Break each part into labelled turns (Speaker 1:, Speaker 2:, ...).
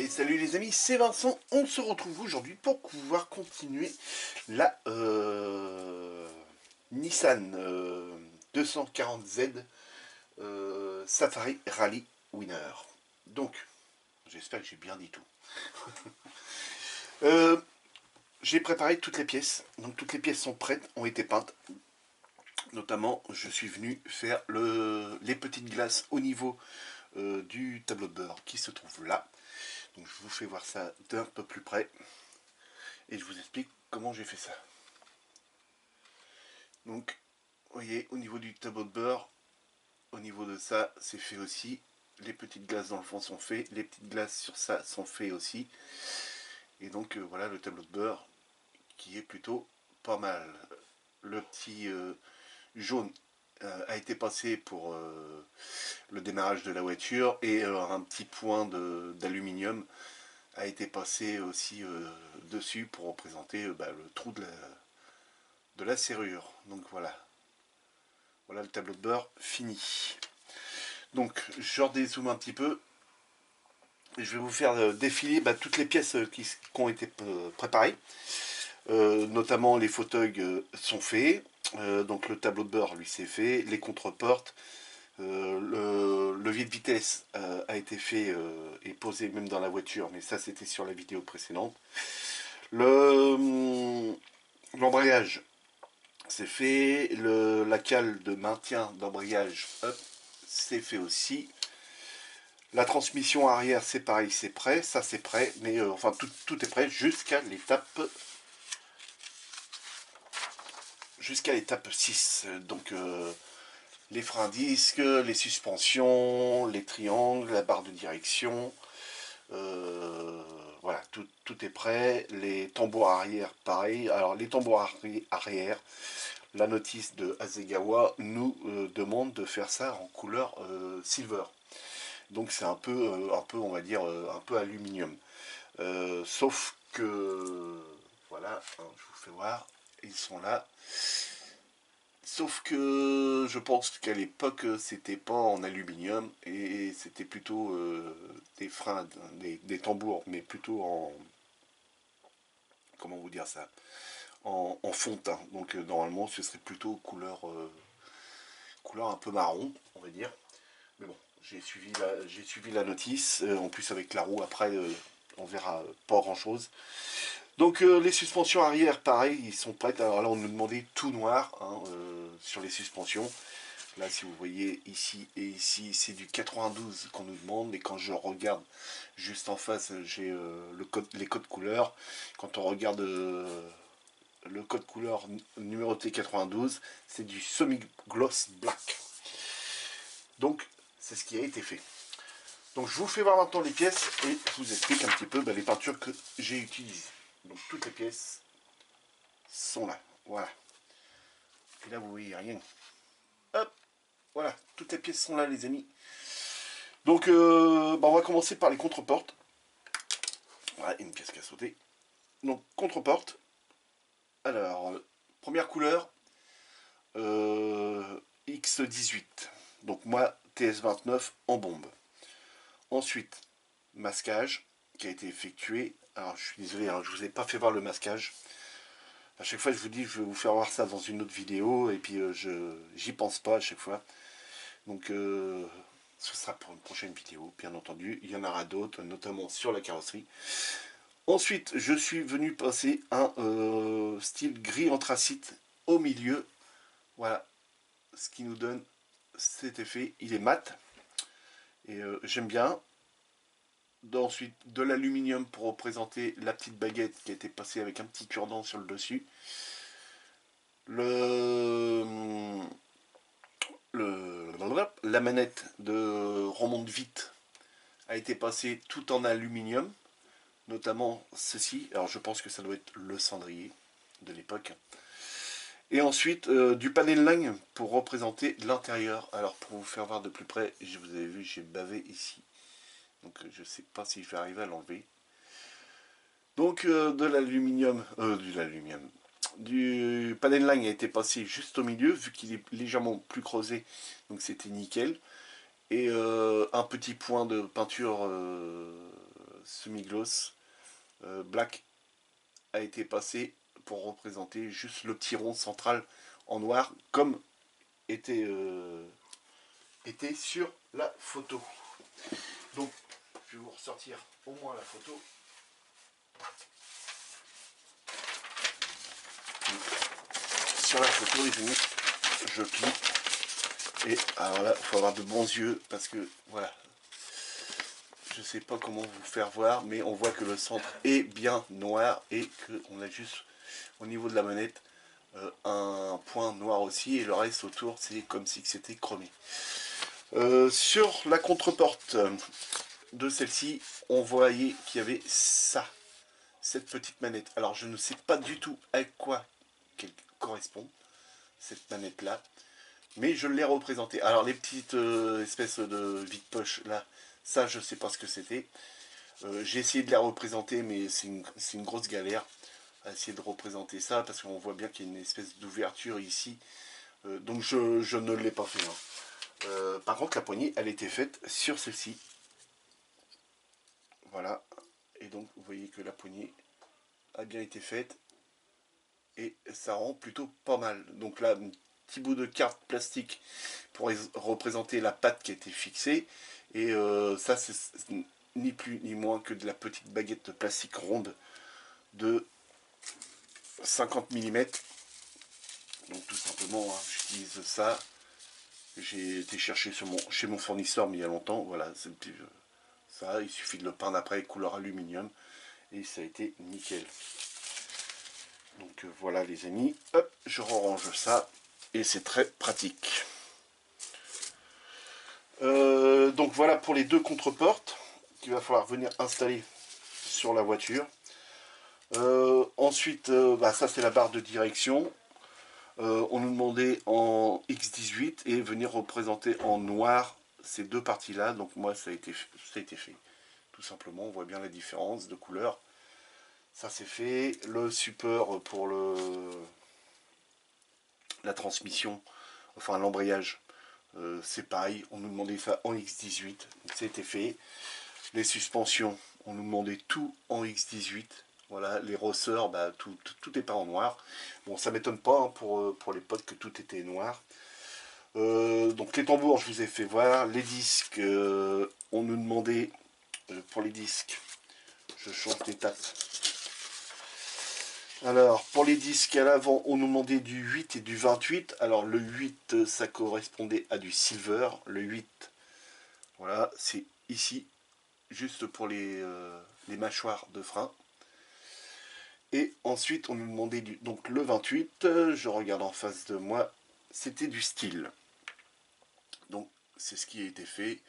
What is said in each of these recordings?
Speaker 1: Et salut les amis, c'est Vincent. On se retrouve aujourd'hui pour pouvoir continuer la Nissan 240Z Safari Rally Winner. Donc, j'espère que j'ai bien dit tout. J'ai préparé toutes les pièces. Donc toutes les pièces sont prêtes, ont été peintes. Notamment, je suis venu faire les petites glaces au niveau du tableau de bord qui se trouve là. Donc je vous fais voir ça d'un peu plus près et je vous explique comment j'ai fait ça. Donc vous voyez, au niveau du tableau de bord, au niveau de ça, c'est fait aussi. Les petites glaces dans le fond sont faites, les petites glaces sur ça sont faites aussi. Et donc voilà le tableau de bord qui est plutôt pas mal. Le petit jaune a été passé pour le démarrage de la voiture et un petit point d'aluminium a été passé aussi dessus pour représenter le trou de la serrure. Donc voilà. Voilà le tableau de bord fini. Donc je redézoome un petit peu. Et je vais vous faire défiler toutes les pièces qui ont été préparées. Notamment les fauteuils sont faits. Donc le tableau de bord lui c'est fait. Les contreportes. Le levier de vitesse a été fait et posé même dans la voiture, mais ça c'était sur la vidéo précédente. L'embrayage c'est fait, la cale de maintien d'embrayage c'est fait aussi. La transmission arrière c'est pareil, c'est prêt, ça c'est prêt, mais enfin tout est prêt jusqu'à l'étape 6. Donc les freins à disque, les suspensions, les triangles, la barre de direction, voilà, tout est prêt. Les tambours arrière, pareil. Alors les tambours arrière, la notice de Hasegawa nous demande de faire ça en couleur silver. Donc c'est un peu, on va dire, un peu aluminium. Sauf que, voilà, hein, je vous fais voir, ils sont là. Sauf que je pense qu'à l'époque c'était pas en aluminium et c'était plutôt des freins, des tambours, mais plutôt en, comment vous dire ça, en fond de teint. Donc normalement ce serait plutôt couleur un peu marron, on va dire. Mais bon, j'ai suivi la notice. En plus avec la roue après on verra pas grand chose. Donc les suspensions arrière, pareil, ils sont prêtes. Alors là, on nous demandait tout noir hein, sur les suspensions. Là, si vous voyez ici et ici, c'est du 92 qu'on nous demande. Et quand je regarde juste en face, j'ai les codes couleurs. Quand on regarde le code couleur numéroté 92, c'est du semi-gloss black. Donc, c'est ce qui a été fait. Donc, je vous fais voir maintenant les pièces et je vous explique un petit peu les peintures que j'ai utilisées. Donc toutes les pièces sont là, voilà. Et là vous voyez rien. Hop, voilà, toutes les pièces sont là les amis. Donc on va commencer par les contreportes. Voilà, une pièce qui a sauté. Donc contreporte. Alors, première couleur, X18. Donc moi, TS29 en bombe. Ensuite, masquage qui a été effectué. Alors je suis désolé, hein, je ne vous ai pas fait voir le masquage. À chaque fois, je vous dis, je vais vous faire voir ça dans une autre vidéo, et puis j'y pense pas à chaque fois. Donc, ce sera pour une prochaine vidéo, bien entendu. Il y en aura d'autres, notamment sur la carrosserie. Ensuite, je suis venu passer un style gris anthracite au milieu. Voilà, ce qui nous donne cet effet. Il est mat, et j'aime bien. Ensuite, de l'aluminium pour représenter la petite baguette qui a été passée avec un petit cure-dent sur le dessus. La manette de remonte vite a été passée tout en aluminium, notamment ceci. Alors je pense que ça doit être le cendrier de l'époque. Et ensuite du panel line pour représenter l'intérieur. Alors pour vous faire voir de plus près, je vous avez vu, j'ai bavé ici. Donc je ne sais pas si je vais arriver à l'enlever. Donc de l'aluminium, du panel line a été passé juste au milieu, vu qu'il est légèrement plus creusé, donc c'était nickel. Et un petit point de peinture semi-gloss black a été passé pour représenter juste le petit rond central en noir, comme était sur la photo. Donc, je vais vous ressortir au moins la photo. Sur la photo, les amis, je plie. Et alors là, il faut avoir de bons yeux parce que voilà, je sais pas comment vous faire voir, mais on voit que le centre est bien noir et qu'on a juste au niveau de la manette un point noir aussi, et le reste autour c'est comme si c'était chromé. Sur la contreporte de celle-ci, on voyait qu'il y avait cette petite manette. Alors je ne sais pas du tout à quoi qu'elle correspond, cette manette là, mais je l'ai représentée. Alors les petites espèces de vide-poche là, ça je sais pas ce que c'était. J'ai essayé de la représenter, mais c'est une grosse galère à essayer de représenter ça, parce qu'on voit bien qu'il y a une espèce d'ouverture ici. Donc je ne l'ai pas fait. Hein. Par contre, la poignée, elle était faite sur celle-ci. Voilà. Et donc, vous voyez que la poignée a bien été faite. Et ça rend plutôt pas mal. Donc là, un petit bout de carte plastique pour représenter la patte qui a été fixée. Et ça, c'est ni plus ni moins que de la petite baguette de plastique ronde de 50 mm. Donc tout simplement, hein, j'utilise ça. J'ai été chercher chez mon fournisseur, mais il y a longtemps. Voilà, ça, il suffit de le peindre après, couleur aluminium. Et ça a été nickel. Donc voilà les amis, hop, je range ça. Et c'est très pratique. Donc voilà pour les deux contreportes qu'il va falloir venir installer sur la voiture. Ensuite, ça c'est la barre de direction. On nous demandait en X18 et venir représenter en noir ces deux parties là. Donc moi ça a été fait tout simplement. On voit bien la différence de couleur. Ça c'est fait. Le support pour la transmission, enfin l'embrayage, c'est pareil. On nous demandait ça en X18, donc ça a été fait. Les suspensions, on nous demandait tout en X18. Voilà, les rosseurs, tout est pas en noir. Bon, ça m'étonne pas hein, pour les potes que tout était noir. Donc les tambours, je vous ai fait voir. Les disques, on nous demandait pour les disques, je change d'étape. Alors, pour les disques à l'avant, on nous demandait du 8 et du 28. Alors, le 8, ça correspondait à du silver. Le 8, voilà, c'est ici, juste pour les mâchoires de frein. Et ensuite, on nous demandait donc le 28, je regarde en face de moi, c'était du style. Donc, c'est ce qui a été fait.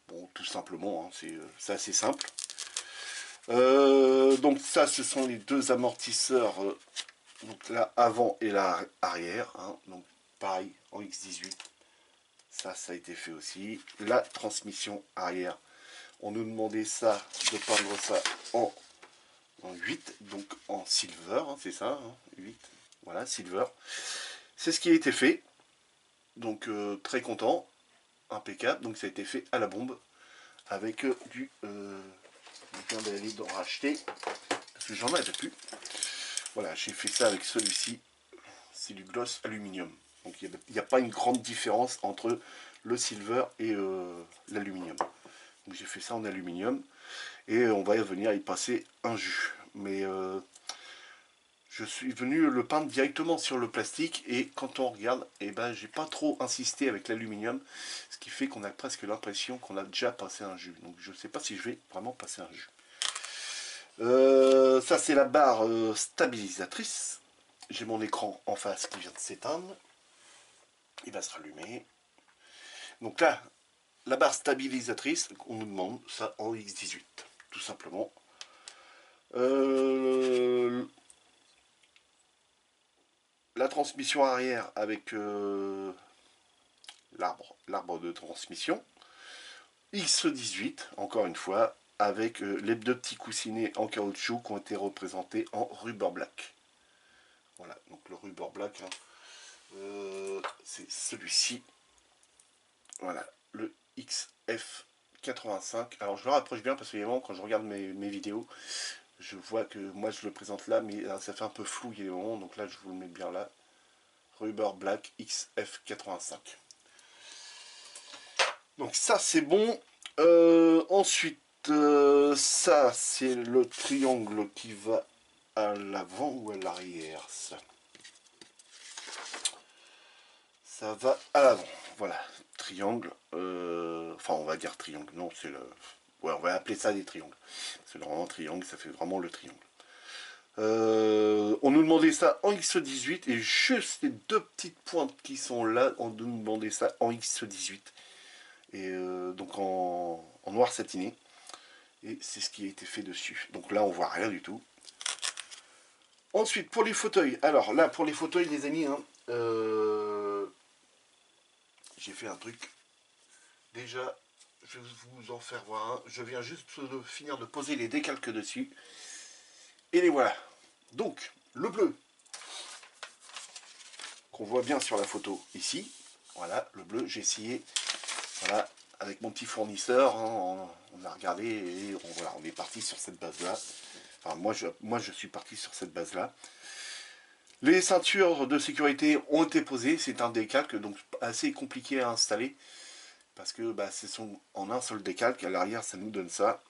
Speaker 1: Bon, tout simplement, hein, c'est assez simple. Donc ça, ce sont les deux amortisseurs, donc là, avant et là, arrière. Hein, donc, pareil, en X18. Ça a été fait aussi. La transmission arrière, on nous demandait ça, de peindre ça en 8, donc en silver, hein, c'est ça, hein, 8, voilà, silver. C'est ce qui a été fait, donc très content, impeccable, donc ça a été fait à la bombe, avec du... je viens d'aller d'en racheter, parce que j'en avais plus. Voilà, j'ai fait ça avec celui-ci, c'est du gloss aluminium. Donc il n'y a pas une grande différence entre le silver et l'aluminium. Donc j'ai fait ça en aluminium, et on va venir y passer un jus. Mais je suis venu le peindre directement sur le plastique, et quand on regarde, j'ai pas trop insisté avec l'aluminium, ce qui fait qu'on a presque l'impression qu'on a déjà passé un jus. Donc je sais pas si je vais vraiment passer un jus. Ça c'est la barre stabilisatrice. J'ai mon écran en face qui vient de s'éteindre. Il va se rallumer. Donc là, la barre stabilisatrice, on nous demande ça en X18, tout simplement. La transmission arrière avec l'arbre de transmission. X18, encore une fois, avec les deux petits coussinets en caoutchouc qui ont été représentés en rubber black. Voilà, donc le rubber black, hein, c'est celui-ci. Voilà, le XF 85. Alors je le rapproche bien parce que évidemment quand je regarde mes vidéos, je vois que moi je le présente là, mais ça fait un peu flou il y a des moments, donc là je vous le mets bien là. Rubber Black XF85. Donc ça c'est bon. Ensuite, ça c'est le triangle qui va à l'avant ou à l'arrière. Ça va à l'avant. Voilà, triangle. Enfin on va dire triangle, non c'est le... Ouais, on va appeler ça des triangles. Parce que normalement triangle ça fait vraiment le triangle. On nous demandait ça en X18 et juste les deux petites pointes qui sont là, on nous demandait ça en X18 et donc en noir satiné et c'est ce qui a été fait dessus. Donc là on voit rien du tout. Ensuite pour les fauteuils, alors là pour les fauteuils les amis, hein, j'ai fait un truc. Déjà je vais vous en faire voir un. Je viens juste de finir de poser les décalques dessus et les voilà. Donc le bleu qu'on voit bien sur la photo ici, voilà le bleu, j'ai essayé, voilà, avec mon petit fournisseur, hein, on a regardé et voilà, on est parti sur cette base là. Enfin moi je suis parti sur cette base là. Les ceintures de sécurité ont été posées, c'est un décalque donc assez compliqué à installer parce que bah, ce sont en un seul décalque. À l'arrière ça nous donne ça,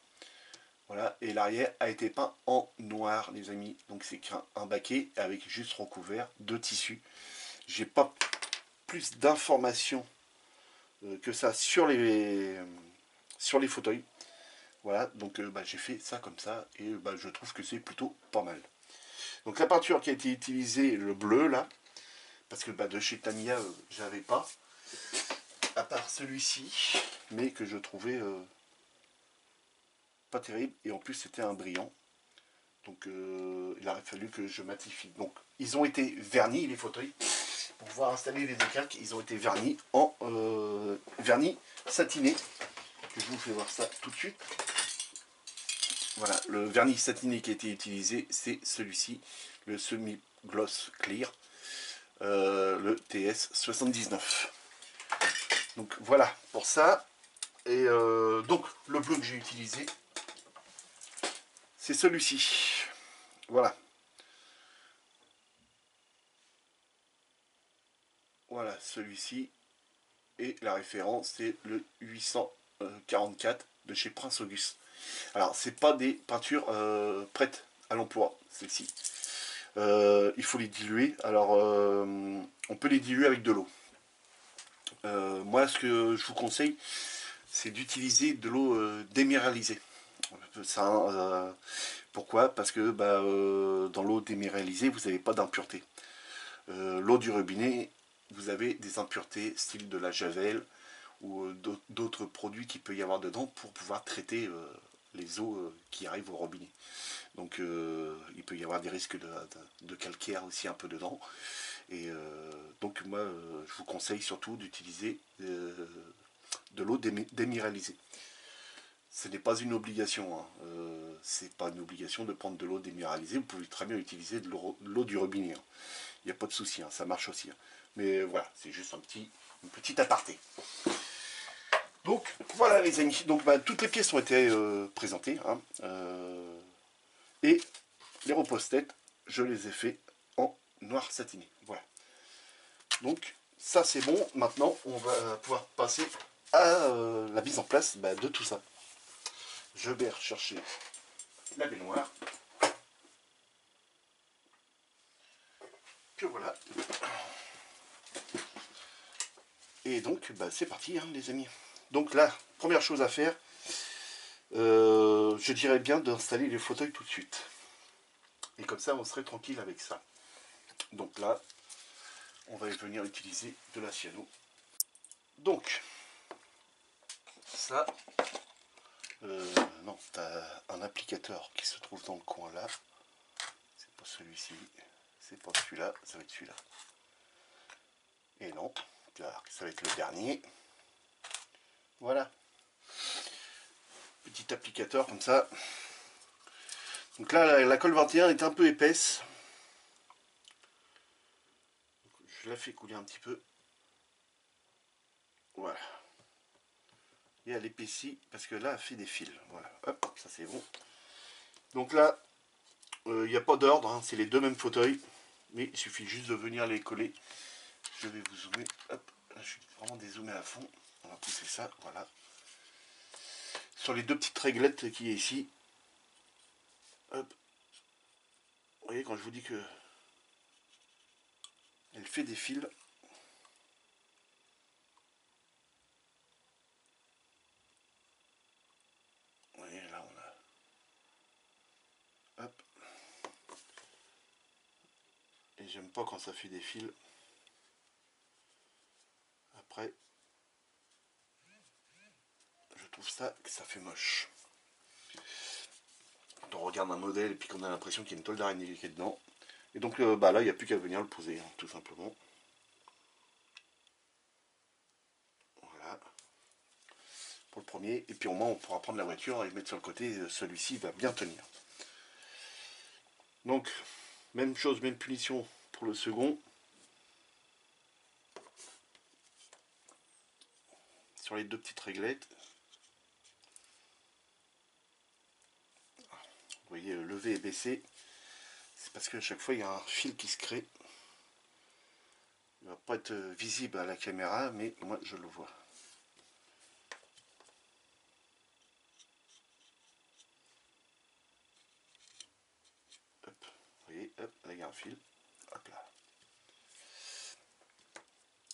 Speaker 1: voilà, et l'arrière a été peint en noir les amis, donc c'est un baquet avec juste recouvert de tissu. J'ai pas plus d'informations que ça sur les fauteuils. Voilà, donc bah, j'ai fait ça comme ça et bah, je trouve que c'est plutôt pas mal. Donc la peinture qui a été utilisée, le bleu là, parce que bah, de chez Tamiya j'avais pas, à part celui-ci, mais que je trouvais pas terrible et en plus c'était un brillant. Donc il aurait fallu que je matifie. Donc ils ont été vernis les fauteuils. Pour pouvoir installer les décalques, ils ont été vernis en vernis satiné. Je vous fais voir ça tout de suite. Voilà, le vernis satiné qui a été utilisé, c'est celui-ci, le semi-gloss clear, le TS79. Donc voilà pour ça. Et donc le bleu que j'ai utilisé, c'est celui-ci. Voilà. Voilà, celui-ci. Et la référence, c'est le 844 de chez Prince Auguste. Alors, c'est pas des peintures prêtes à l'emploi, celles-ci. Il faut les diluer. Alors, on peut les diluer avec de l'eau. Moi, ce que je vous conseille, c'est d'utiliser de l'eau déminéralisée. Ça, pourquoi? Parce que bah, dans l'eau déminéralisée, vous n'avez pas d'impuretés. L'eau du robinet, vous avez des impuretés, style de la javel ou d'autres produits qu'il peut y avoir dedans pour pouvoir traiter les eaux qui arrivent au robinet. Donc il peut y avoir des risques de calcaire aussi un peu dedans. Et donc moi je vous conseille surtout d'utiliser de l'eau déminéralisée. Ce n'est pas une obligation, hein. C'est pas une obligation de prendre de l'eau déminéralisée. Vous pouvez très bien utiliser de l'eau du robinet, hein. Il n'y a pas de souci, hein, ça marche aussi, hein. Mais voilà, c'est juste une petite aparté. Donc voilà les amis, donc bah, toutes les pièces ont été présentées, hein, et les repose-têtes, je les ai fait en noir satiné. Voilà. Donc ça c'est bon, maintenant on va pouvoir passer à la mise en place bah, de tout ça. Je vais rechercher la baignoire. Que voilà. Et donc bah, c'est parti hein, les amis. Donc là, première chose à faire, je dirais bien d'installer les fauteuils tout de suite. Et comme ça, on serait tranquille avec ça. Donc là, on va venir utiliser de la cyano. Donc, ça, non, tu as un applicateur qui se trouve dans le coin là. C'est pas celui-ci, c'est pas celui-là, ça va être celui-là. Et non, ça va être le dernier. Voilà. Petit applicateur comme ça. Donc là, la colle 21 est un peu épaisse. Je la fais couler un petit peu. Voilà. et elle épaissit parce que là elle fait des fils. Voilà, hop, ça c'est bon. Donc là, il n'y a pas d'ordre, hein, c'est les deux mêmes fauteuils, mais il suffit juste de venir les coller. Je vais vous zoomer, hop, là je suis vraiment dézoomé à fond. On va pousser ça, voilà. Sur les deux petites réglettes qui est ici, hop. Vous voyez quand je vous dis que elle fait des fils. Vous voyez là on a, hop. Et j'aime pas quand ça fait des fils. Après, je trouve ça que ça fait moche. Quand on regarde un modèle et puis qu'on a l'impression qu'il y a une toile d'araignée qui est dedans. Et donc bah là, il n'y a plus qu'à venir le poser, hein, tout simplement. Voilà. Pour le premier. Et puis au moins, on pourra prendre la voiture et mettre sur le côté. Celui-ci va bien tenir. Donc, même chose, même punition pour le second. Sur les deux petites réglettes. Vous voyez, lever et baisser. C'est parce qu'à chaque fois, il y a un fil qui se crée. Il ne va pas être visible à la caméra, mais moi, je le vois. Hop, vous voyez, hop, là, il y a un fil. Hop là.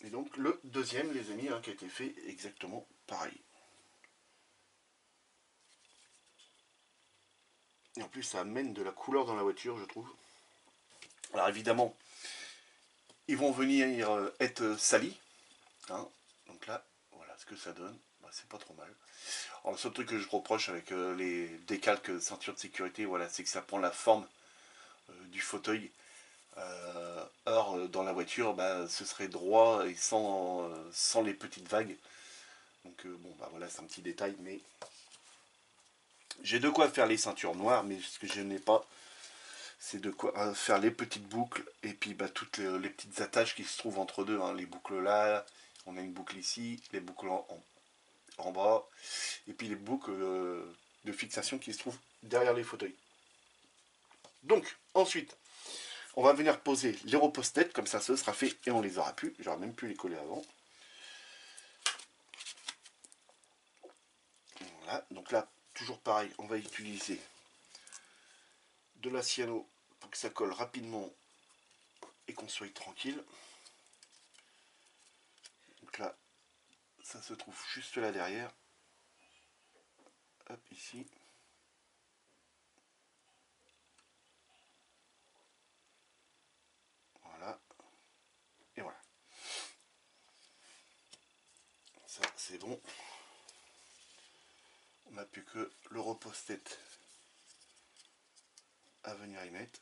Speaker 1: Et donc, le deuxième, les amis, hein, qui a été fait exactement pareil. Et en plus, ça amène de la couleur dans la voiture, je trouve. Alors, évidemment, ils vont venir être salis. Hein. Donc là, voilà ce que ça donne. Bah, c'est pas trop mal. Alors, le seul truc que je reproche avec les décalques ceinture de sécurité, voilà, c'est que ça prend la forme du fauteuil. Or, dans la voiture, bah, ce serait droit et sans les petites vagues. Donc, bon, bah voilà, c'est un petit détail, mais j'ai de quoi faire les ceintures noires, mais ce que je n'ai pas, c'est de quoi faire les petites boucles et puis bah, toutes les petites attaches qui se trouvent entre deux. Hein. Les boucles là, on a une boucle ici, les boucles en bas, et puis les boucles de fixation qui se trouvent derrière les fauteuils. Donc, ensuite, on va venir poser les repose-têtes, comme ça ce sera fait et on les aura plus. J'aurais même pu les coller avant. Voilà, donc là, toujours pareil, on va utiliser de la cyano pour que ça colle rapidement et qu'on soit tranquille. Donc là, ça se trouve juste là derrière. Hop, ici. Voilà. Et voilà. Ça, c'est bon. On n'a plus que le repose-tête à venir y mettre.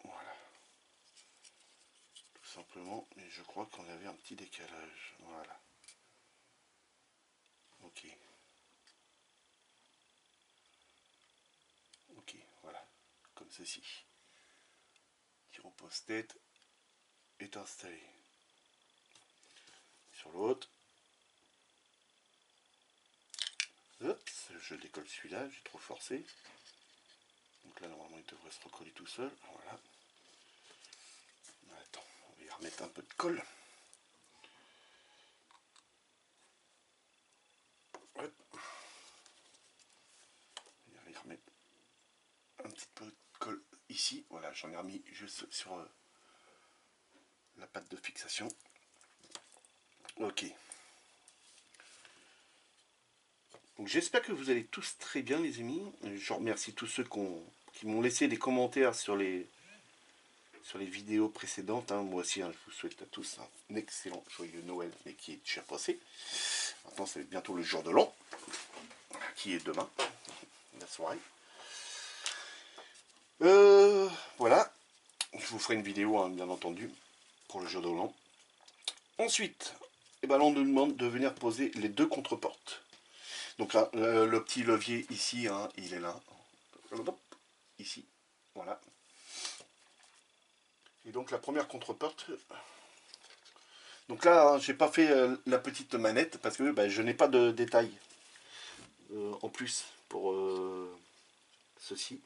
Speaker 1: Voilà. Tout simplement, mais je crois qu'on avait un petit décalage. Voilà. Ok. Ok, voilà. Comme ceci. Qui repose-tête est installé. Sur l'autre. Hop, je décolle celui-là, j'ai trop forcé. Donc là, normalement, il devrait se recoller tout seul. Voilà. Attends, on va y remettre un peu de colle. Hop. On va y remettre un petit peu de colle ici. Voilà, j'en ai remis juste sur la patte de fixation. Ok. Donc j'espère que vous allez tous très bien, les amis. Je remercie tous ceux qui m'ont laissé des commentaires sur les vidéos précédentes. Hein. Moi aussi, hein, je vous souhaite à tous un excellent joyeux Noël, mais qui est déjà passé. Maintenant, c'est bientôt le jour de l'an, qui est demain, la soirée. Voilà. Je vous ferai une vidéo, hein, bien entendu, pour le jour de l'an. Ensuite, eh ben, on nous demande de venir poser les deux contreportes. Donc là, le petit levier ici, hein, il est là. Ici, voilà. Et donc la première contreporte. Donc là, hein, j'ai pas fait la petite manette parce que bah, je n'ai pas de détails en plus pour ceci.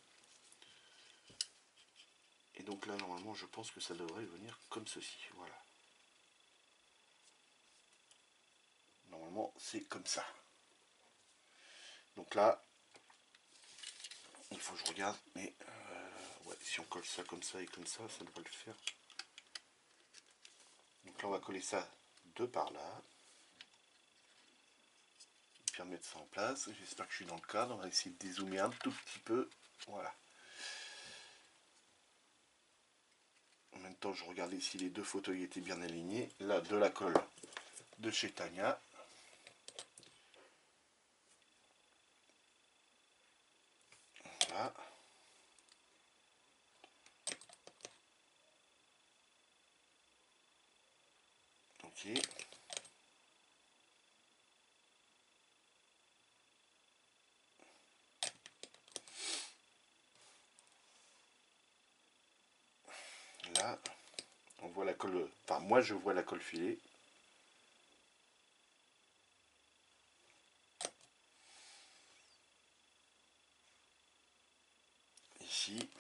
Speaker 1: Et donc là, normalement, je pense que ça devrait venir comme ceci. Voilà. Normalement, c'est comme ça. Donc là, il faut que je regarde, mais ouais, si on colle ça comme ça et comme ça devrait le faire. Donc là, on va coller ça de par là. Et puis mettre ça en place. J'espère que je suis dans le cadre. On va essayer de dézoomer un tout petit peu. Voilà. En même temps, je regardais si les deux fauteuils étaient bien alignés. Là, de la colle de chez Tania. Voilà. Ok. Là, on voit la colle. Enfin, moi, je vois la colle filée. Ici.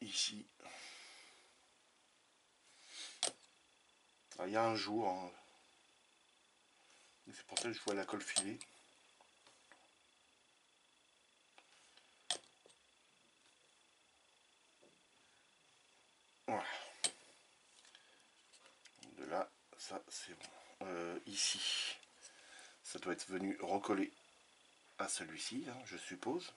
Speaker 1: Ici. Alors, il y a un jour. Hein. C'est pour ça que je vois la colle filée. Voilà. De là, ça c'est bon. Ici, ça doit être venu recoller à celui-ci, hein, je suppose.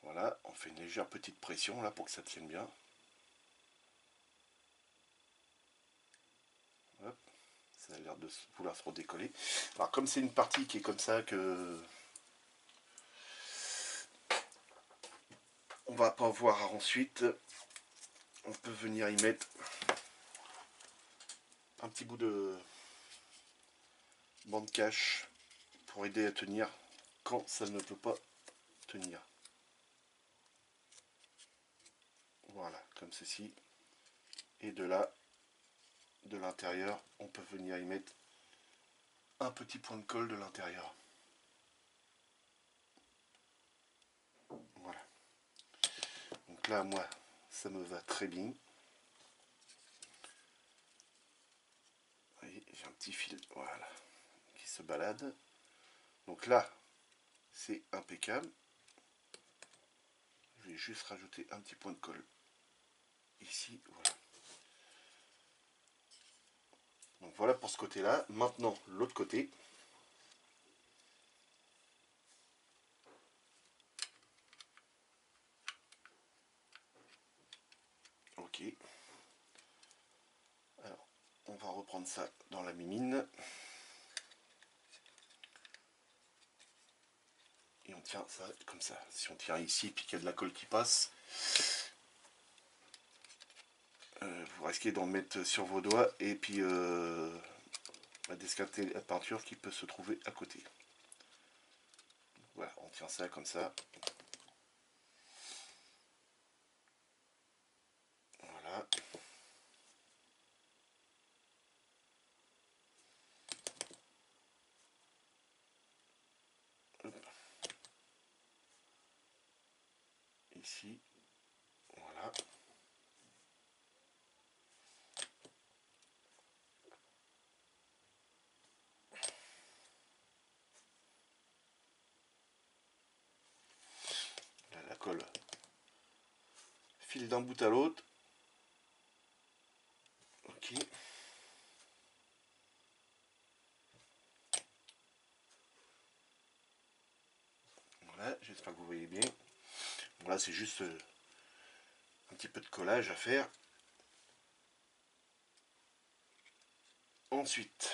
Speaker 1: Voilà, on fait une légère petite pression là pour que ça tienne bien. Hop, ça a l'air de vouloir se redécoller. Alors comme c'est une partie qui est comme ça que on va pas voir ensuite, on peut venir y mettre un petit bout de bande cache pour aider à tenir quand ça ne peut pas tenir. Voilà, comme ceci. Et de là, de l'intérieur, on peut venir y mettre un petit point de colle de l'intérieur. Voilà. Donc là, moi, ça me va très bien. Vous voyez, j'ai un petit fil, voilà, qui se balade. Donc là, c'est impeccable. Je vais juste rajouter un petit point de colle ici, voilà. Donc voilà pour ce côté-là. Maintenant, l'autre côté. Ok. Alors, on va reprendre ça dans la mimine. Et on tient ça comme ça. Si on tient ici, puis qu'il y a de la colle qui passe, vous risquez d'en mettre sur vos doigts et puis d'escater la peinture qui peut se trouver à côté. Voilà, on tient ça comme ça. Voilà. Hop. Ici. Voilà. Là, la colle file d'un bout à l'autre. Ok. Voilà, j'espère que vous voyez bien. Bon, là, c'est juste un petit peu de collage à faire. Ensuite,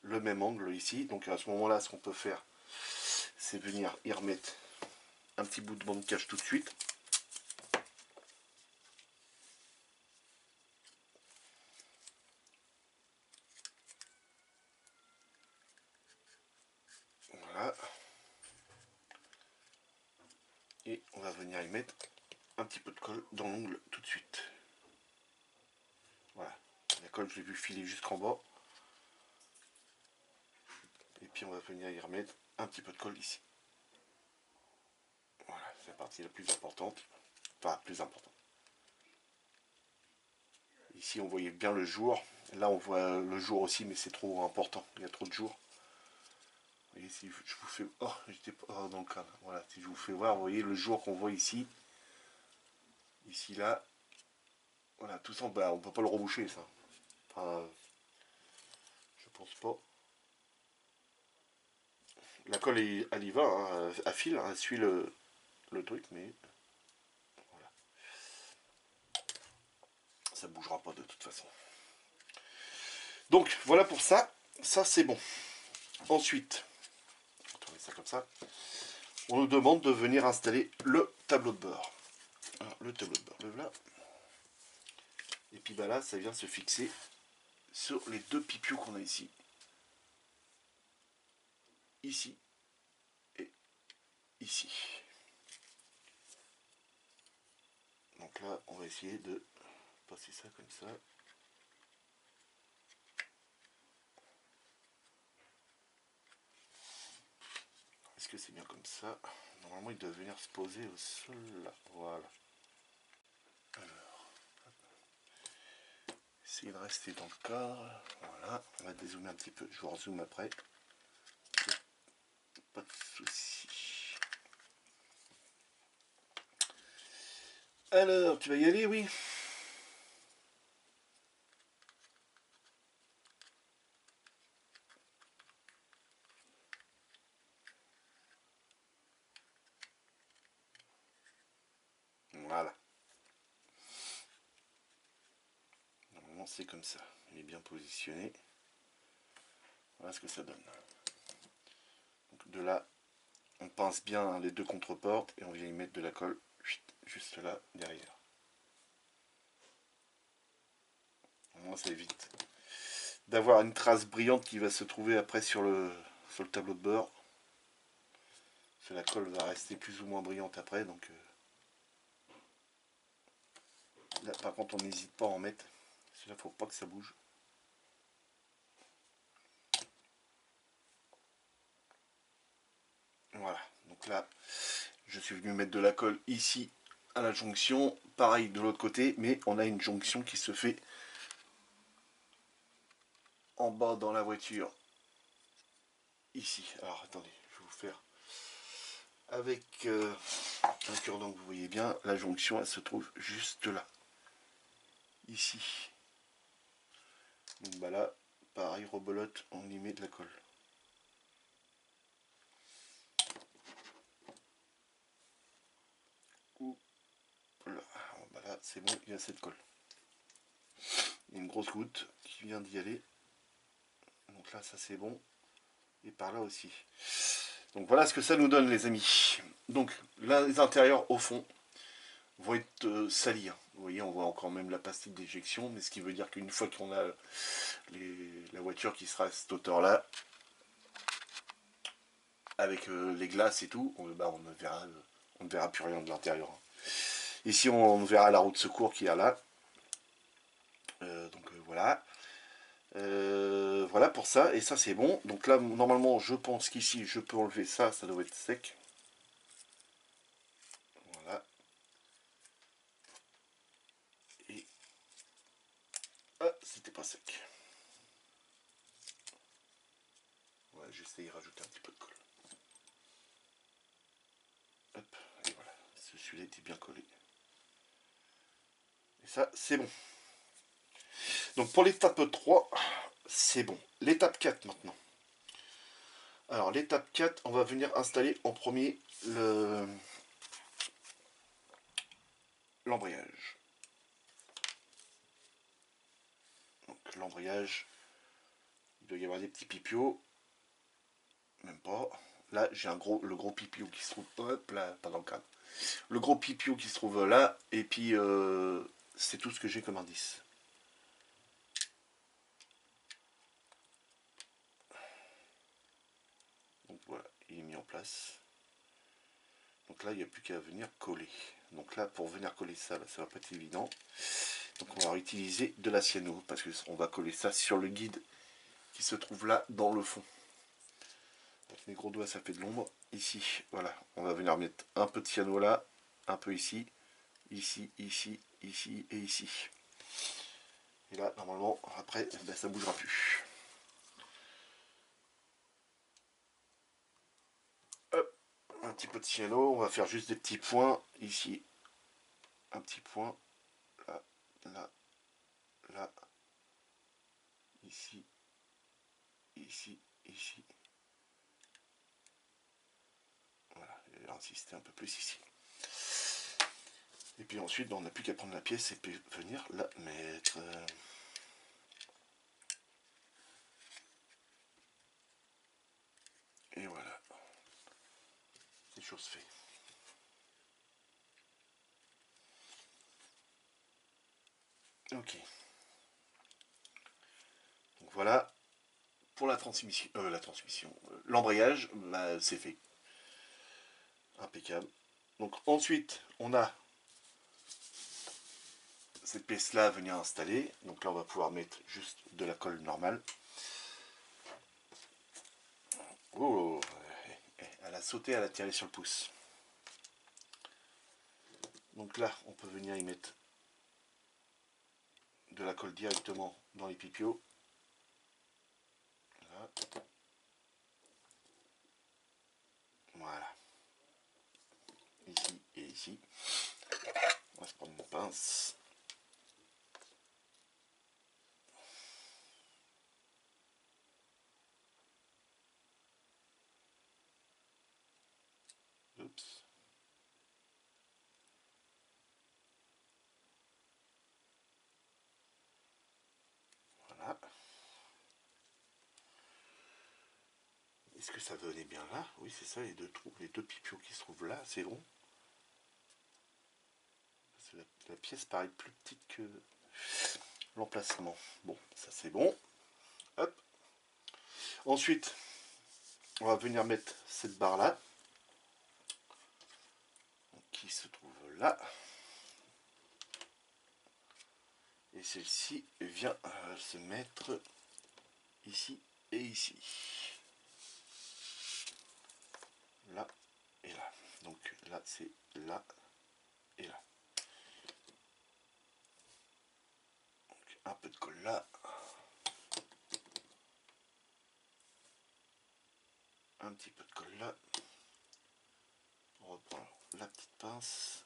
Speaker 1: le même angle ici. Donc à ce moment-là, ce qu'on peut faire, c'est venir y remettre un petit bout de bande cache tout de suite. Et on va venir y mettre un petit peu de colle dans l'ongle tout de suite. Voilà, la colle je l'ai vu filer jusqu'en bas. Et puis on va venir y remettre un petit peu de colle ici. Voilà, c'est la partie la plus importante. Enfin, plus importante. Ici on voyait bien le jour. Là on voit le jour aussi, mais c'est trop important. Il y a trop de jours. Vous voyez, si je vous fais... Oh, j'étais pas dans le cadre. Voilà, si je vous fais voir, vous voyez le jour qu'on voit ici. Ici, là. Voilà, tout ça, bah, on peut pas le reboucher, ça. Enfin, je pense pas. La colle, elle y va, hein, à fil, elle suit le truc, mais voilà. Ça bougera pas de toute façon. Donc, voilà pour ça. Ça, c'est bon. Ensuite, on va tourner ça comme ça. On nous demande de venir installer le tableau de bord. Alors, le tableau de bord, le voilà. Et puis bah là, ça vient se fixer sur les deux pipios qu'on a ici. Ici et ici. Donc là, on va essayer de passer ça comme ça. Est-ce que c'est bien comme ça? Normalement, il doit venir se poser au sol là. Voilà. Alors, essayer de rester dans le cadre. Voilà, on va dézoomer un petit peu. Je vous rezoome après. Pas de souci. Alors, tu vas y aller, oui? Voilà. Normalement, c'est comme ça. Il est bien positionné. Voilà ce que ça donne. Donc de là, on pince bien les deux contreportes et on vient y mettre de la colle juste là, derrière. Au moins, ça évite d'avoir une trace brillante qui va se trouver après sur le tableau de bord. Parce que la colle va rester plus ou moins brillante après, donc là par contre on n'hésite pas à en mettre, parce que là faut pas que ça bouge. Voilà, donc là je suis venu mettre de la colle ici à la jonction, pareil de l'autre côté, mais on a une jonction qui se fait en bas dans la voiture, ici. Alors attendez, je vais vous faire avec un cure-dent que vous voyez bien, la jonction elle se trouve juste là, ici. Donc bah là, pareil, rebelote, on y met de la colle. Là, bah là c'est bon, il y a cette colle. Il y a une grosse goutte qui vient d'y aller. Donc là, ça c'est bon. Et par là aussi. Donc voilà ce que ça nous donne, les amis. Donc là, les intérieurs au fond vont être salis. Vous voyez, on voit encore même la pastille d'éjection, mais ce qui veut dire qu'une fois qu'on a la voiture qui sera à cette hauteur-là, avec les glaces et tout, bah, on ne verra plus rien de l'intérieur. Ici, on verra la roue de secours qu'il y a là. Donc voilà. Voilà pour ça, et ça c'est bon. Donc là, normalement, je pense qu'ici, je peux enlever ça, ça doit être sec. Voilà. Et... Ah, c'était pas sec. Ouais, j'essaye de rajouter un petit peu de colle. Hop, et voilà. Celui-là était bien collé. Et ça, c'est bon. Donc pour l'étape 3, c'est bon. L'étape 4 maintenant. Alors l'étape 4, on va venir installer en premier l'embrayage. Donc l'embrayage, il doit y avoir des petits pipios. Même pas. Là, j'ai le gros pipio qui se trouve, hop là, pas dans le cadre. Le gros pipio qui se trouve là, et puis c'est tout ce que j'ai comme indice. Donc voilà, il est mis en place. Donc là, il n'y a plus qu'à venir coller. Donc là, pour venir coller ça, bah, ça va pas être évident. Donc on va utiliser de la cyano, parce qu'on va coller ça sur le guide qui se trouve là dans le fond. Avec mes gros doigts, ça fait de l'ombre. Ici, voilà, on va venir mettre un peu de cyano là, un peu ici, ici, ici, ici et ici. Et là, normalement, après, ben, ça ne bougera plus. Hop, un petit peu de cyano, on va faire juste des petits points ici. Un petit point, là, là, là, ici, ici, ici. Voilà, et insister un peu plus ici. Et puis ensuite, ben, on n'a plus qu'à prendre la pièce et puis venir la mettre. Et voilà, c'est chose faite. Ok. Donc voilà, pour la transmission, l'embrayage, bah, c'est fait. Impeccable. Donc ensuite, on a cette pièce-là à venir installer. Donc là, on va pouvoir mettre juste de la colle normale. Oh, elle a sauté, elle a tiré sur le pouce. Donc là, on peut venir y mettre de la colle directement dans les pipiaux. Là. Voilà. Ici et ici. On va se prendre une pince. Oups. Voilà. Est-ce que ça venait bien là? Oui, c'est ça, les deux pipiaux qui se trouvent là, c'est bon. La pièce paraît plus petite que l'emplacement. Bon, ça c'est bon. Hop. Ensuite, on va venir mettre cette barre là, qui se trouve là. Et celle-ci vient se mettre ici et ici. Là et là. Donc là, c'est là et là. Donc, un peu de colle là. Un petit peu de colle là. On reprend la petite pince.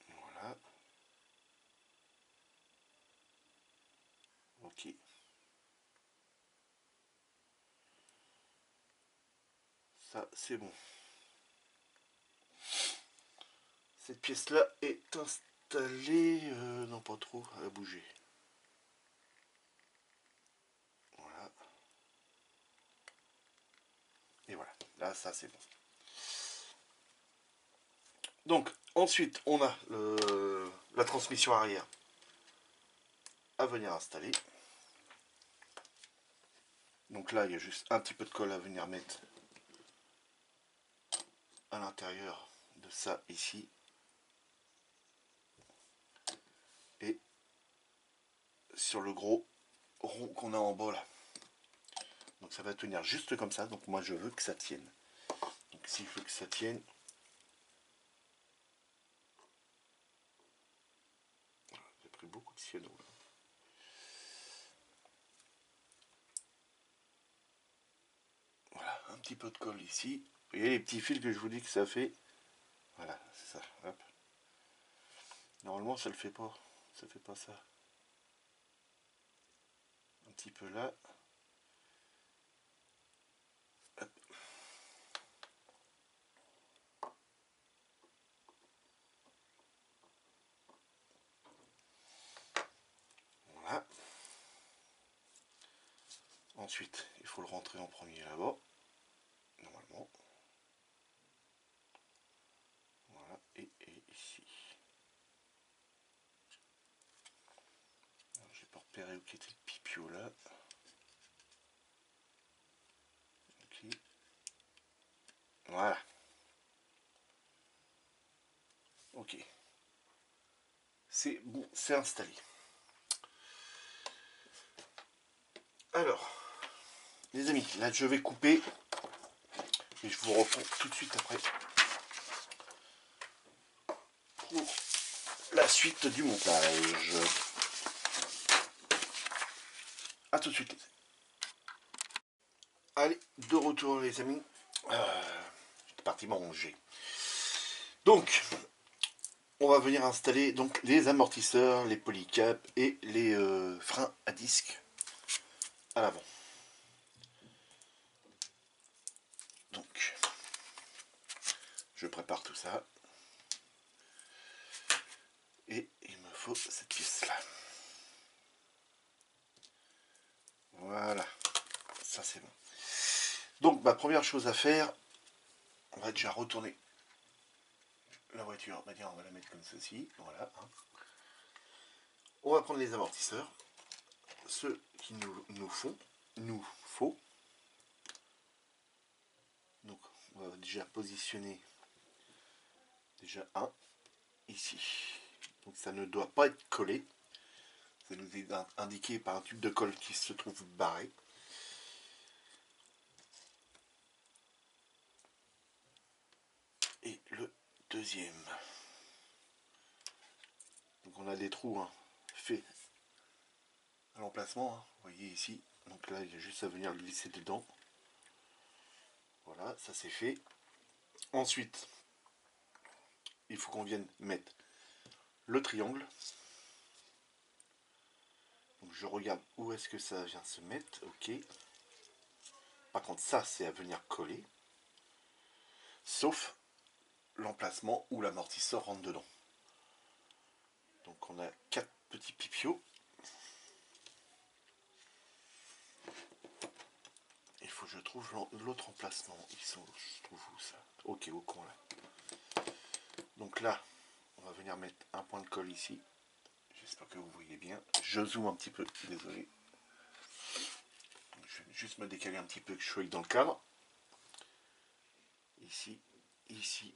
Speaker 1: Voilà. Ok. Ça, c'est bon. Cette pièce-là est installée... non, pas trop, elle a bougé. Voilà. Et voilà. Là, ça, c'est bon. Donc, ensuite, on a la transmission arrière à venir installer. Donc là, il y a juste un petit peu de colle à venir mettre à l'intérieur de ça ici. Et sur le gros rond qu'on a en bas là. Donc ça va tenir juste comme ça. Donc moi, je veux que ça tienne. Donc s'il veut que ça tienne... J'ai pris beaucoup de cyano là. Voilà, un petit peu de colle ici. Vous voyez les petits fils que je vous dis que ça fait. Voilà, c'est ça. Hop. Normalement, ça le fait pas. Ça fait pas ça. Un petit peu là. Hop. Voilà. Ensuite, il faut le rentrer en premier là-bas. Normalement. Voilà. Et ici. repérer où était le pipio là. Ok. Voilà. Ok. C'est bon, c'est installé. Alors, les amis, là je vais couper et je vous reprends tout de suite après pour la suite du montage. A tout de suite. Allez, de retour les amis. J'étais parti manger. Donc, on va venir installer donc les amortisseurs, les polycaps et les freins à disque à l'avant. Donc, je prépare tout ça. Et il me faut cette pièce-là. Voilà, ça c'est bon. Donc, ma première chose à faire, on va déjà retourner la voiture. Bah, tiens, on va la mettre comme ceci. Voilà. On va prendre les amortisseurs, ceux qui nous faut. Donc, on va déjà positionner déjà un ici. Donc, ça ne doit pas être collé. Ça nous est indiqué par un tube de colle qui se trouve barré. Et le deuxième. Donc on a des trous faits à l'emplacement. Vous voyez ici. Donc là, il y a juste à venir glisser dedans. Voilà, ça c'est fait. Ensuite, il faut qu'on vienne mettre le triangle. Donc je regarde où est-ce que ça vient se mettre. Ok. Par contre, ça c'est à venir coller. Sauf l'emplacement où l'amortisseur rentre dedans. Donc on a 4 petits pipios. Il faut que je trouve l'autre emplacement. Je trouve où ça? Ok, au coin là. Donc là, on va venir mettre un point de colle ici. J'espère que vous voyez bien. Je zoome un petit peu, désolé. Je vais juste me décaler un petit peu que je sois dans le cadre. Ici, ici.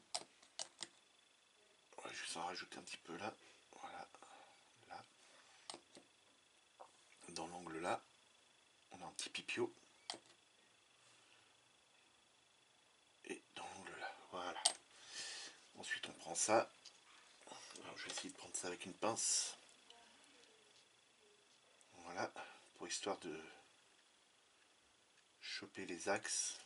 Speaker 1: On va juste en rajouter un petit peu là. Voilà. Là. Dans l'angle là, on a un petit pipio. Et dans l'angle là. Voilà. Ensuite, on prend ça. Alors, je vais essayer de prendre ça avec une pince. Voilà. Pour histoire de choper les axes.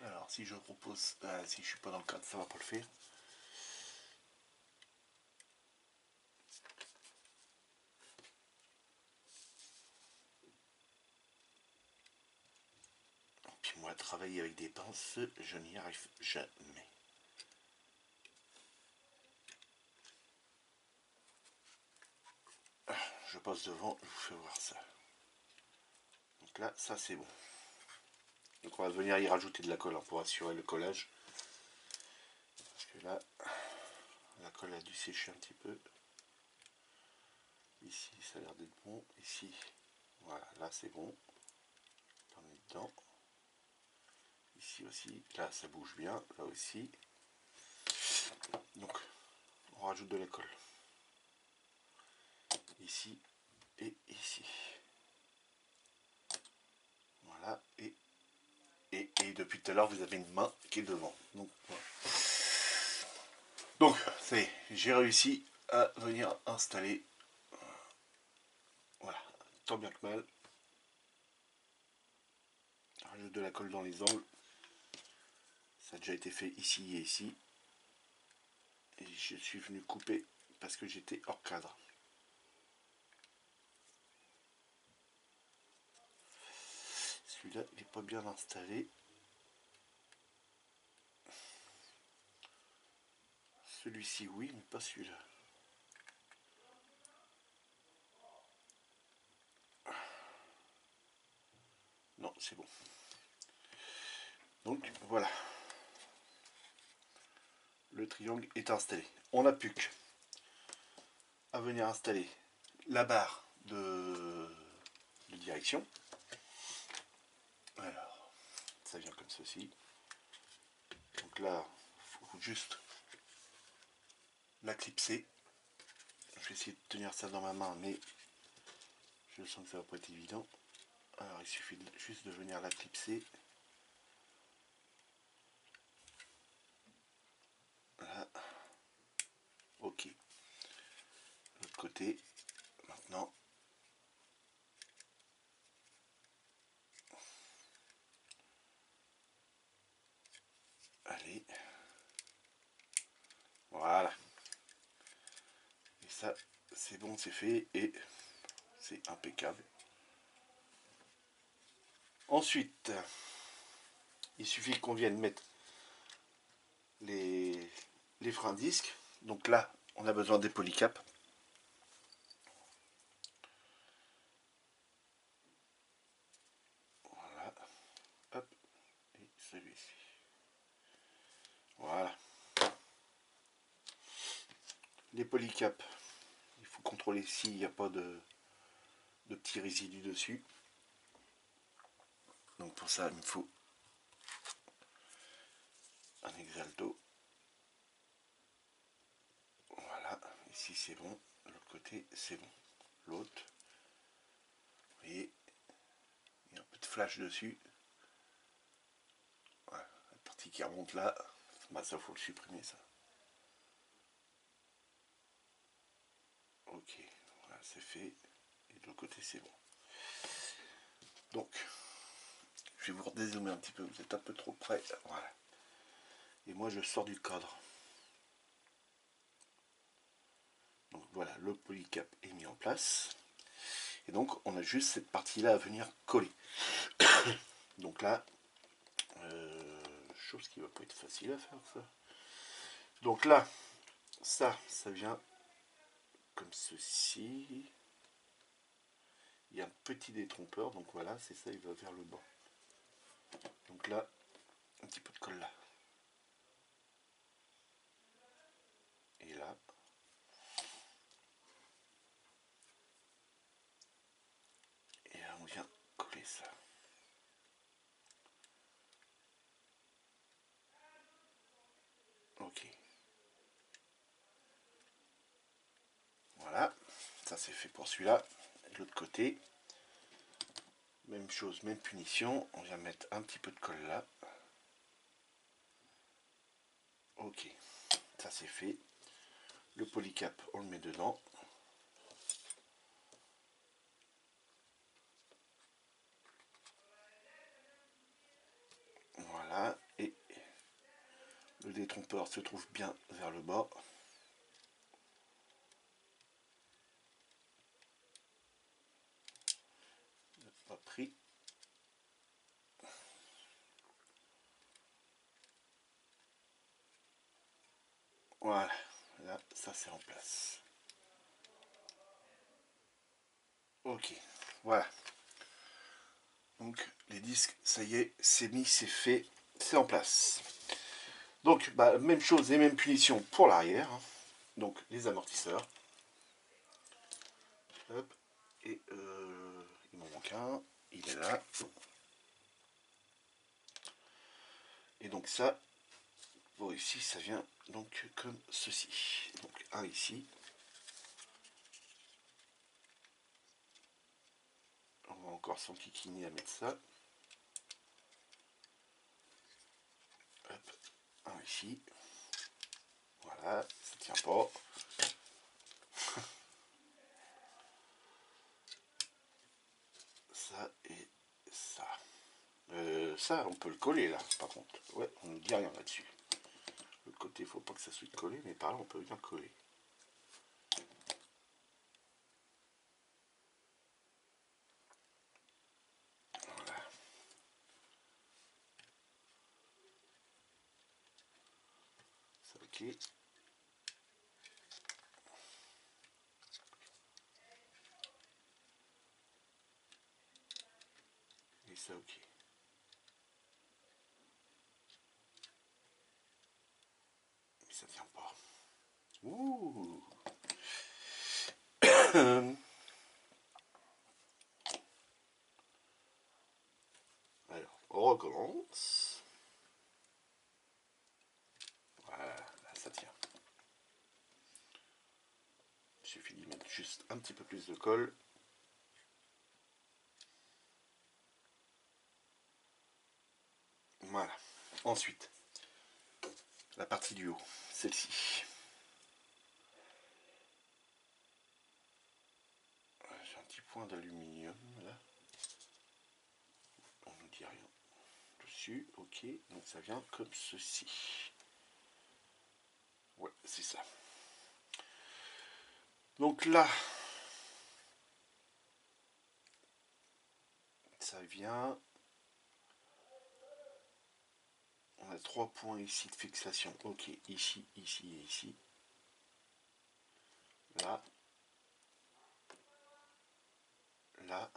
Speaker 1: Alors si je propose, si je suis pas dans le cadre, ça va pas le faire. Puis moi, travailler avec des pinces, je n'y arrive jamais. Je passe devant, je vous fais voir ça. Donc là, ça c'est bon. Donc on va venir y rajouter de la colle pour assurer le collage. Parce que là, la colle a dû sécher un petit peu. Ici, ça a l'air d'être bon. Ici, voilà, là c'est bon. On est dedans. Ici aussi, là ça bouge bien, là aussi. Donc, on rajoute de la colle. Ici et ici. Voilà, et depuis tout à l'heure, vous avez une main qui est devant. Donc, voilà. Donc j'ai réussi à venir installer. Voilà, tant bien que mal. Je rajoute de la colle dans les angles. Ça a déjà été fait ici et ici. Et je suis venu couper parce que j'étais hors cadre. Celui-là, il n'est pas bien installé. Celui-ci, oui, mais pas celui-là. Non, c'est bon. Donc, voilà. Le triangle est installé. On n'a plus qu'à venir installer la barre de direction. Alors, ça vient comme ceci. Donc là, il faut juste la clipser. Je vais essayer de tenir ça dans ma main, mais je sens que ça va pas être évident. Alors il suffit juste de venir la clipser. Voilà. Ok. L'autre côté. Maintenant. Allez. Voilà. Et ça, c'est bon, c'est fait et c'est impeccable. Ensuite, il suffit qu'on vienne mettre les freins disques. Donc là, on a besoin des polycaps. Voilà. Hop. Et celui-ci. Voilà. Les polycaps, il faut contrôler s'il n'y a pas de petits résidus dessus. Donc pour ça, il me faut un exalto. Voilà, ici c'est bon, de l'autre côté c'est bon. L'autre, vous voyez, il y a un peu de flash dessus. Voilà, la partie qui remonte là, bah ça faut le supprimer ça. Ok, voilà c'est fait. Et de l'autre côté c'est bon. Donc, je vais vous redézoomer un petit peu, vous êtes un peu trop près. Voilà. Et moi je sors du cadre. Donc voilà, le polycap est mis en place. Et donc on a juste cette partie là à venir coller. Donc là, chose qui va pas être facile à faire ça. Donc là, ça vient comme ceci. Il y a un petit détrompeur, donc voilà, c'est ça, il va vers le bas. Donc là, un petit peu de colle là. Et là. Et là, on vient coller ça. Ok. Voilà, ça c'est fait pour celui-là. De l'autre côté, même chose, même punition. On vient mettre un petit peu de colle là. Ok, ça c'est fait. Le polycap, on le met dedans. Voilà, et le détrompeur se trouve bien vers le bas. Pas pris. Voilà, là, ça c'est en place. Ok, voilà. Donc les disques, ça y est, c'est mis, c'est fait, c'est en place. Donc bah, même chose et même punition pour l'arrière. Hein. Donc les amortisseurs. Hop. Et il m'en manque un, il est là. Et donc ça, bon ici ça vient donc comme ceci. Donc un ici. On va encore s'enquiquiner à mettre ça. Hop, un ici. Voilà, ça tient pas. Ça et ça. Ça, on peut le coller là, par contre. Ouais, on ne dit rien là-dessus. Le côté, il faut pas que ça soit collé, mais par là, on peut bien coller. Voilà. Ça, ok. Et ça, ok. Et ça tient pas. Ouh. d'y mettre juste un petit peu plus de colle. Voilà. Ensuite, la partie du haut, celle-ci. J'ai un petit point d'aluminium là. On ne dit rien dessus. Ok, donc ça vient comme ceci. Ouais, c'est ça. Donc là, ça vient. On a 3 points ici de fixation. Ok, ici, ici et ici. Là. Là.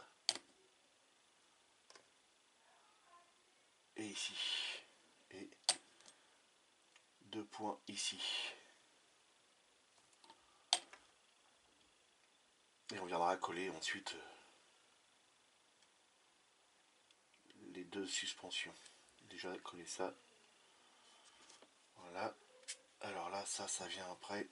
Speaker 1: Et ici. Et 2 points ici. Et on viendra coller ensuite les deux suspensions. Déjà coller ça. Voilà. Alors là, ça vient après.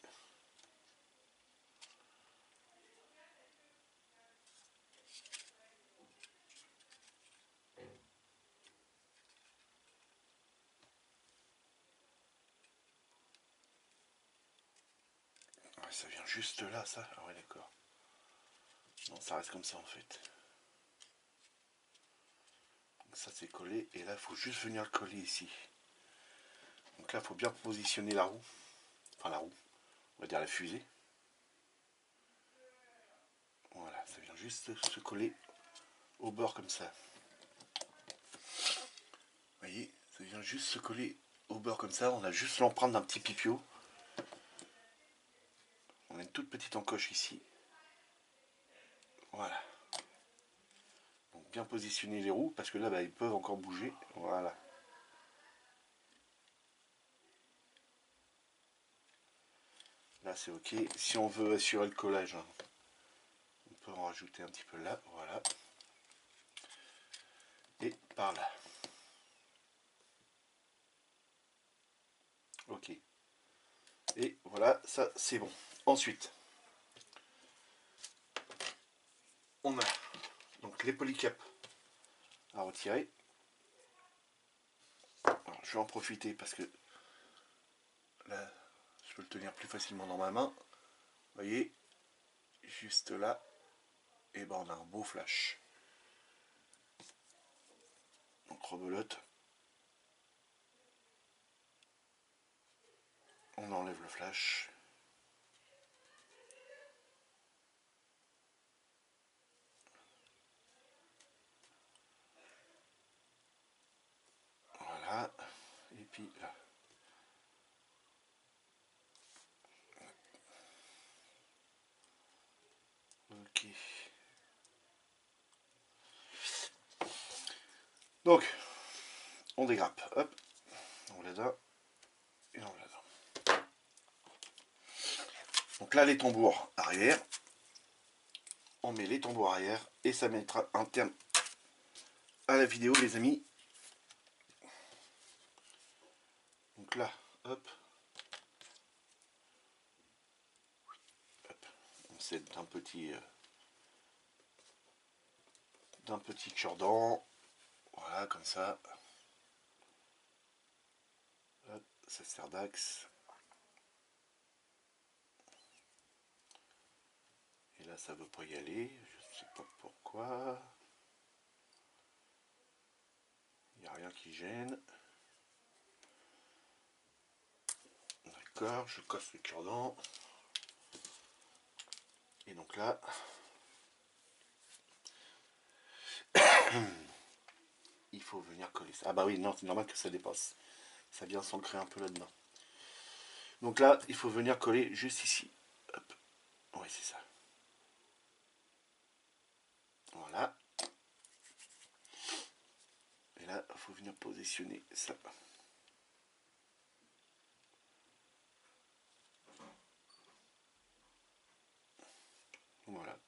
Speaker 1: Ouais, ça vient juste là, ça. Ah ouais, d'accord. Non, ça reste comme ça en fait. Donc ça c'est collé. Et là, il faut juste venir le coller ici. Donc là, il faut bien positionner la roue. Enfin, la roue. On va dire la fusée. Voilà, ça vient juste se coller au bord comme ça. Vous voyez, ça vient juste se coller au bord comme ça. On a juste l'empreinte d'un petit pipio. On a une toute petite encoche ici. Voilà. Donc bien positionner les roues parce que là, bah, ils peuvent encore bouger. Voilà. Là, c'est ok. Si on veut assurer le collage, hein, on peut en rajouter un petit peu là. Voilà. Et par là. Ok. Et voilà, ça c'est bon. Ensuite, on a donc les polycaps à retirer. Alors, je vais en profiter parce que là, je peux le tenir plus facilement dans ma main. Vous voyez, juste là, et ben on a un beau flash. Donc rebelote. On enlève le flash. Voilà. Et puis là. Ok. Donc, on dégrappe. Hop. On la donne. Et on la donne. Donc là, les tambours arrière. On met les tambours arrière. Et ça mettra un terme à la vidéo, les amis. Donc là, hop. On s'aide d'un petit cure-dent. Voilà, comme ça. Hop, ça sert d'axe. Et là, ça veut pas y aller. Je sais pas pourquoi. Il n'y a rien qui gêne. D'accord, je casse le cure-dent. Et donc là, il faut venir coller ça. Ah bah oui, non, c'est normal que ça dépasse. Ça vient s'ancrer un peu là-dedans. Donc là, il faut venir coller juste ici. Hop. Oui, c'est ça. Voilà. Et là, il faut venir positionner ça. Voilà.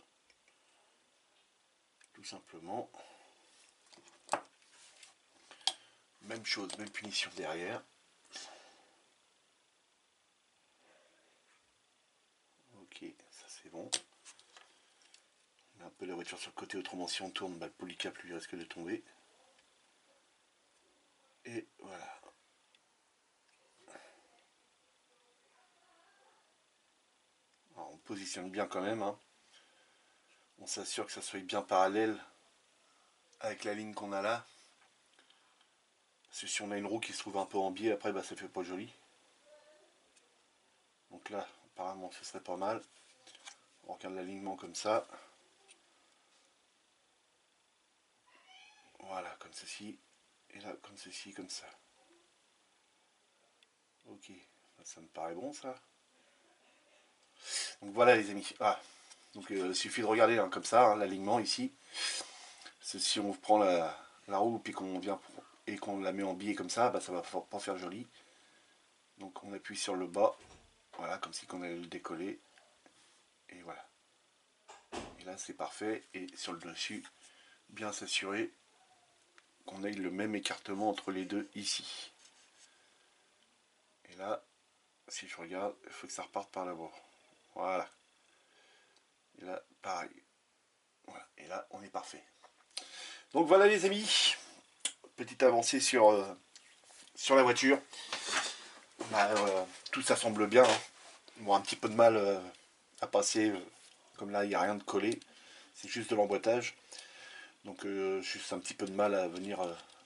Speaker 1: Tout simplement. Même chose, même punition derrière. Ok, ça c'est bon. peu la voiture sur le côté, autrement si on tourne, bah, le polycap lui risque de tomber. Et voilà. Alors, on positionne bien quand même. Hein. On s'assure que ça soit bien parallèle avec la ligne qu'on a là. Parce que si on a une roue qui se trouve un peu en biais, après bah, ça fait pas joli. Donc là, apparemment, ce serait pas mal. On regarde l'alignement comme ça. Voilà, comme ceci. Et là, comme ceci, comme ça. Ok, ça me paraît bon ça. Donc voilà les amis. Ah. Donc il suffit de regarder hein, comme ça, hein, l'alignement ici. Si on prend la roue puis qu'on vient et qu'on la met en biais comme ça, bah, ça va pas faire joli. Donc on appuie sur le bas. Voilà, comme si on allait le décoller. Et voilà. Et là c'est parfait. Et sur le dessus, bien s'assurer qu'on ait le même écartement entre les deux ici. Et là, si je regarde, il faut que ça reparte par là-bas. Voilà. Et là, pareil. Voilà. Et là, on est parfait. Donc voilà les amis. Petite avancée sur la voiture. Bah, tout ça semble bien. Hein. Bon, un petit peu de mal à passer. Comme là, il n'y a rien de collé. C'est juste de l'emboîtage. Donc juste un petit peu de mal à venir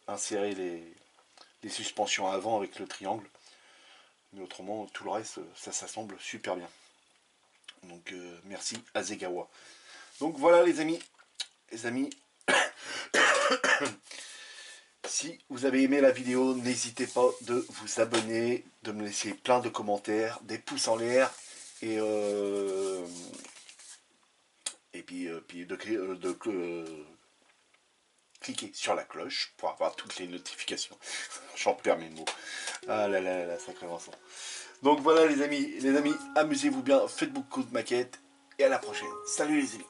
Speaker 1: insérer les suspensions avant avec le triangle. Mais autrement, tout le reste, ça s'assemble super bien. Donc merci Hasegawa. Donc voilà les amis. Les amis. Si vous avez aimé la vidéo, n'hésitez pas de vous abonner, de me laisser plein de commentaires, des pouces en l'air et puis de cliquer sur la cloche pour avoir toutes les notifications. J'en perds mes mots. Ah là là là, sacré Vincent. Donc voilà les amis, amusez-vous bien, faites beaucoup de maquettes et à la prochaine. Salut les amis.